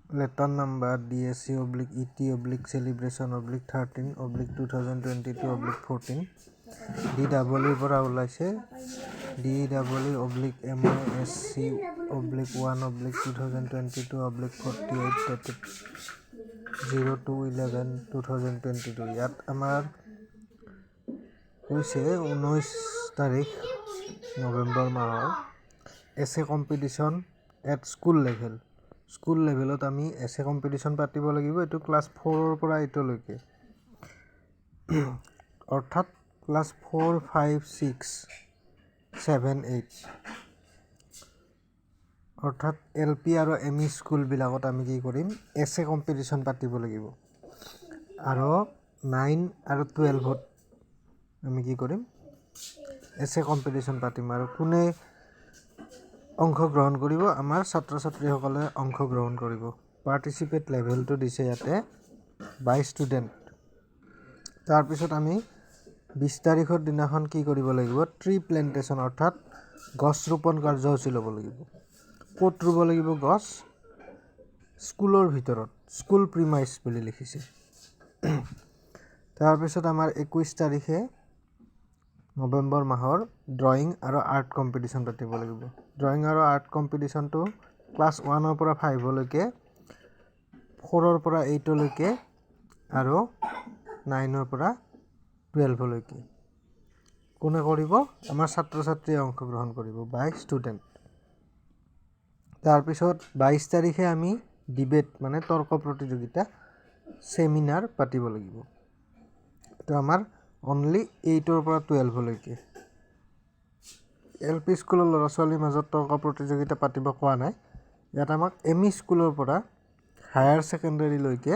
letter number DSC/ET/celebration/13/2022/14 DW পৰা ওলাইছে DWE/MISC/1/2022/48 dated 02/11/2022 ইয়াত আমাৰ হৈছে 19 তাৰিখ নৱেম্বৰ মাহৰ এছে কম্পিটিশন এট স্কুল লেভেলত আমি এছে কম্পিটিশন পাতিব লাগিব এটো ক্লাস 4 ৰ পৰা 8 লৈকে অৰ্থাৎ ক্লাস 4 5 6 7 8 অৰ্থাৎ এলপি আৰু এমই স্কুল বিলাকত আমি কি কৰিম এছে কম্পিটিশন পাতিব লাগিব আৰু 9 আৰু 12 ত আমি কি কৰিম এছে কম্পিটিশন পাতিম আৰু কোনে অংশগ্ৰহণ কৰিব আমাৰ ছাত্ৰ-ছাত্ৰীসকলে অংশগ্ৰহণ কৰিব পাৰ্টিসিপেট লেভেলটো দিছে ইয়াতে 22 ষ্টুডেন্ট তাৰ পিছত আমি 20 তাৰিখৰ দিনাখন কি কৰিব লাগিব ট্ৰি প্ল্যান্টেশন অৰ্থাৎ গছ ৰোপণ কাৰ্যসূচী ল'ব লাগিব ক'ত ৰুব লাগিব গছ স্কুলৰ ভিতৰত স্কুল প্ৰিমাইস বুলি লিখিছে তাৰ পিছত আমাৰ 21 তাৰিখে নৱেম্বৰ মাহৰ ড্ৰয়িং আৰু আৰ্ট কম্পিটিশন পাতিব লাগিব ড্ৰয়িং আৰু আৰ্ট কম্পিটিশনটো ক্লাস 1 ৰ পৰা 5 লৈকে 4 ৰ পৰা 8 লৈকে আৰু 9 ৰ পৰা 12 লৈকে কোনে কৰিব আমাৰ ছাত্ৰ-ছাত্ৰীয়ে অংশগ্ৰহণ কৰিব 22 ষ্টুডেন্ট তাৰ পিছত 22 তাৰিখে আমি ডিবেট মানে তৰ্ক প্ৰতিযোগিতা সেমিনাৰ পাতিব লাগিব তো আমাৰ অনলি 8 ৰ পৰা 12 লৈকে এলপি স্কুলৰ ল'ৰা-ছোৱালীৰ মাজত তৰ্ক প্ৰতিযোগিতা পাতিব কোৱা নাই ইয়াত আমাক এমই স্কুলৰ পৰা হায়াৰ সেকেন্ডাৰী লৈকে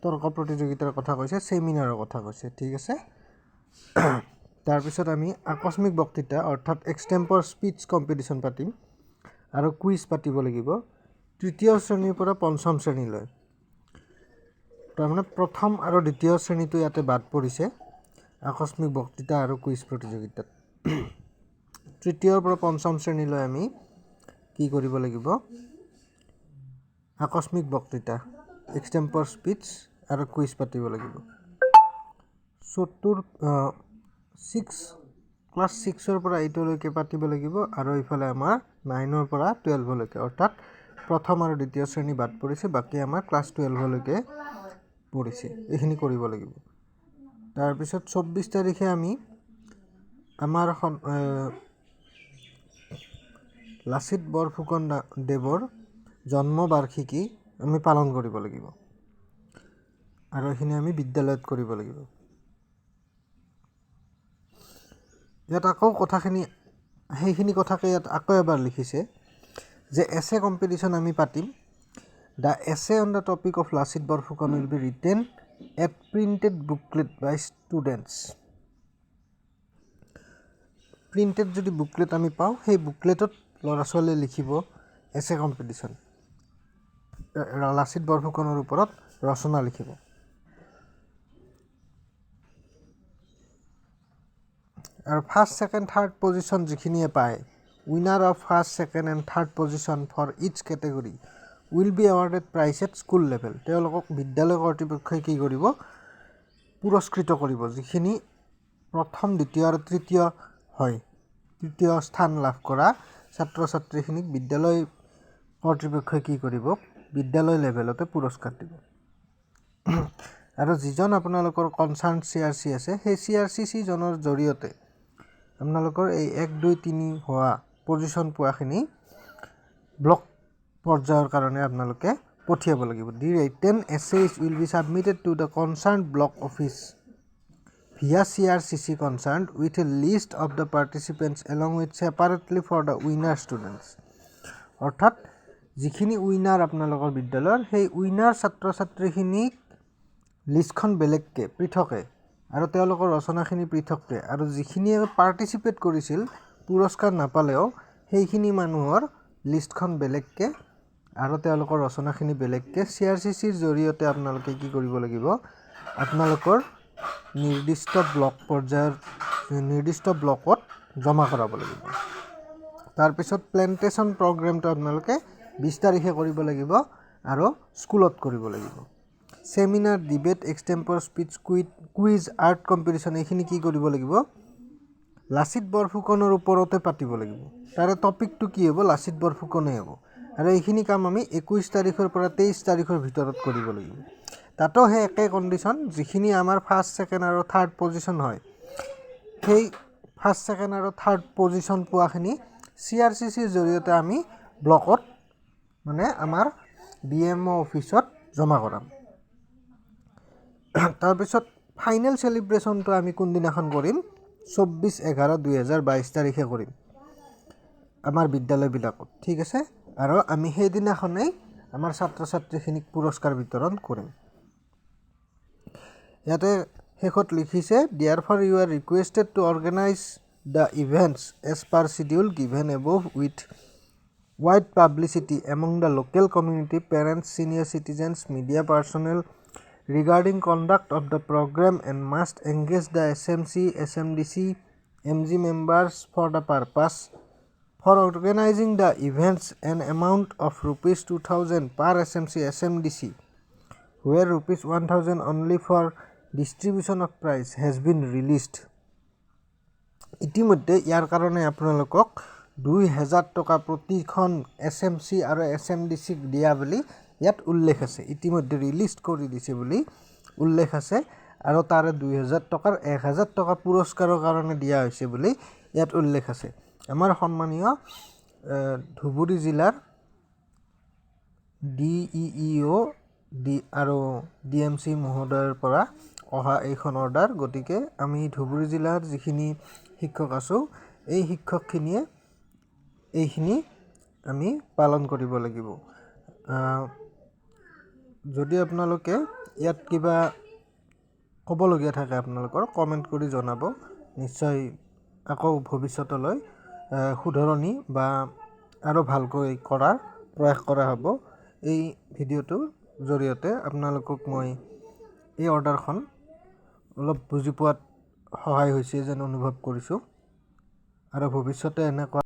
তৰ্ক প্ৰতিযোগিতাৰ কথা কৈছে সেমিনাৰৰ কথা কৈছে ঠিক আছে তাৰ পিছত আমি আকস্মিক বক্তৃতা অৰ্থাৎ এক্সটেম্পৰ স্পিচ কম্পিটিশন পাতিম আৰু কুইজ পাতিব লাগিব তৃতীয় শ্ৰেণীৰ পৰা পঞ্চম শ্ৰেণীলৈ তাৰমানে প্ৰথম আৰু দ্বিতীয় শ্ৰেণীটো ইয়াতে বাদ পৰিছে আকস্মিক বক্তৃতা আৰু কুইজ প্ৰতিযোগিতাত তৃতীয়ৰ পৰা পঞ্চম শ্ৰেণীলৈ আমি কি কৰিব লাগিব আকস্মিক বক্তৃতা এক্সটেম্পৰ স্পিচ আৰু কুইজ পাতিব লাগিব ক্লাস 6 ৰ পৰা 8 লৈকে পাতিব লাগিব আৰু ইফালে আমাৰ 9 ৰ পৰা 12 লৈকে অৰ্থাৎ প্ৰথম আৰু দ্বিতীয় শ্ৰেণী বাদ পৰিছে বাকি আমাৰ ক্লাস 12 লৈকে পৰিছে এইখিনি কৰিব লাগিব তাৰ পিছত 24 তাৰিখে আমি আমাৰ লাচিত বৰফুকন দেৱৰ জন্ম বাৰ্ষিকী আমি পালন কৰিব লাগিব আৰু এইখিনি আমি বিদ্যালয়ত কৰিব লাগিব ইয়াত আকৌ কথাখিনি সেইখিনি কথাকে ইয়াত আকৌ এবাৰ লিখিছে যে এছে কম্পিটিশন আমি পাতিম The essay on the topic of Lachit Borphukan will be written at printed booklet by students. Printed যদি বুকলেট আমি পাওঁ সেই বুকলেটত ল'ৰা-ছোৱালীয়ে লিখিব এছে কম্পিটিশন লাচিত বৰফুকনৰ ওপৰত ৰচনা লিখিব আৰু ফাৰ্স্ট সেকেন্ড থাৰ্ড পজিশন যিখিনিয়ে পায় winner of first second and third position for each category will be awarded prize at school level তেওঁলোকক বিদ্যালয় কৰ্তৃপক্ষই কি কৰিব পুৰস্কৃত কৰিব যিখিনি প্ৰথম দ্বিতীয় আৰু তৃতীয় হয় তৃতীয় স্থান লাভ কৰা ছাত্ৰ-ছাত্ৰীখিনিক বিদ্যালয় কৰ্তৃপক্ষই কি কৰিব বিদ্যালয় লেভেলতে পুৰস্কাৰ দিব আৰু যিজন আপোনালোকৰ কনসাৰ্ন সিআৰসি আছে সেই সিআৰসি জনৰ জৰিয়তে আপোনালোকৰ এই 1 2 3 হোৱা পজিশন পোৱাখিনি ব্লক পৰ্যায়ৰ কাৰণে আপোনালোকে পঠিয়াব লাগিব দি written essays will be submitted to the concerned block office via CRCC concerned with a list of the participants along with separately for the winner students অৰ্থাৎ যিখিনি উইনাৰ আপোনালোকৰ বিদ্যালয়ৰ সেই উইনাৰ ছাত্ৰ-ছাত্ৰীখিনিক লিষ্টখন বেলেগকে পৃথকে আৰু তেওঁলোকৰ ৰচনাখিনি পৃথককে আৰু যিখিনিয়ে পাৰ্টিসিপেট কৰিছিল পুৰস্কাৰ নাপালেও সেইখিনি মানুহৰ লিষ্টখন বেলেগকে আৰু তেওঁলোকৰ ৰচনাখিনি বেলেগকে সিআৰসিৰ জৰিয়তে আপোনালোকে কি কৰিব লাগিব আপোনালোকৰ নিৰ্দিষ্ট ব্লক পৰ্যায়ৰ নিৰ্দিষ্ট ব্লকত জমা কৰাব লাগিব তাৰ পিছত প্ল্যান্টেশন প্ৰগ্ৰামটো আপোনালোকে 20 তাৰিখে কৰিব লাগিব আৰু স্কুলত কৰিব লাগিব। Seminar, debate, extempore speech, quiz, art competition এইখিনি কি কৰিব লাগিব? লাচিত বৰফুকনৰ ওপৰতে পাতিব লাগিব। তাৰে টপিকটো কি হ'ব? লাচিত বৰফুকনেই হ'ব। আৰু এইখিনি কাম আমি 21 তাৰিখৰ পৰা 23 তাৰিখৰ ভিতৰত কৰিব লাগিব। তাতো সেই একে কণ্ডিশ্যন, যিখিনি আমাৰ ফাৰ্ষ্ট, ছেকেণ্ড আৰু থাৰ্ড পজিশ্যন হয়, সেই ফাৰ্ষ্ট, ছেকেণ্ড আৰু থাৰ্ড পজিশ্যন পোৱাখিনি CRCCৰ জৰিয়তে আমি ব্লকত মানে আমাৰ BMO অফিচত জমা কৰাম। তাৰপিছত ফাইনেল চেলিব্ৰেশ্যনটো আমি কোনদিনাখন কৰিম? 24/11/2022 তাৰিখে কৰিম আমাৰ বিদ্যালয়বিলাকত, ঠিক আছে? আৰু আমি সেইদিনাখনেই আমাৰ ছাত্ৰ ছাত্ৰীখিনিক পুৰস্কাৰ বিতৰণ কৰিম। ইয়াতে শেষত লিখিছে, therefore you are requested to organize the events as per schedule given above with wide publicity among the local community, parents, senior citizens, media personnel regarding conduct of the program, and must engage the SMC, SMDC, MG members for the purpose. For organizing the events, an amount of ₹2,000 per SMC, SMDC, where ₹1,000 only for distribution of prize has been released. ইতিমধ্যে ইয়াৰ কাৰণে আপোনালোকক 2,000 টকা প্ৰতিখন SMC আৰু SMDCক দিয়া বুলি ইয়াত উল্লেখ আছে। ইতিমধ্যে ৰিলিজ কৰি দিছে বুলি উল্লেখ আছে। আৰু তাৰে 2,000 টকাৰ 1,000 টকা পুৰস্কাৰৰ কাৰণে দিয়া হৈছে বুলি ইয়াত উল্লেখ আছে। আমাৰ সন্মানীয় ধুবুৰী জিলাৰ DEO আৰু DMC মহোদয়ৰ পৰা অহা এইখন অৰ্ডাৰ। গতিকে আমি ধুবুৰী জিলাৰ যিখিনি শিক্ষক আছোঁ, এই শিক্ষকখিনিয়ে এইখিনি আমি পালন কৰিব লাগিব। যদি আপোনালোকে ইয়াত কিবা ক'বলগীয়া থাকে আপোনালোকৰ, কমেণ্ট কৰি জনাব। নিশ্চয় আকৌ ভৱিষ্যতলৈ শুধৰণি বা আৰু ভালকৈ কৰাৰ প্ৰয়াস কৰা হ'ব। এই ভিডিঅ'টোৰ জৰিয়তে আপোনালোকক মই এই অৰ্ডাৰখন অলপ বুজি পোৱাত সহায় হৈছে যেন অনুভৱ কৰিছোঁ। আৰু ভৱিষ্যতে এনেকুৱা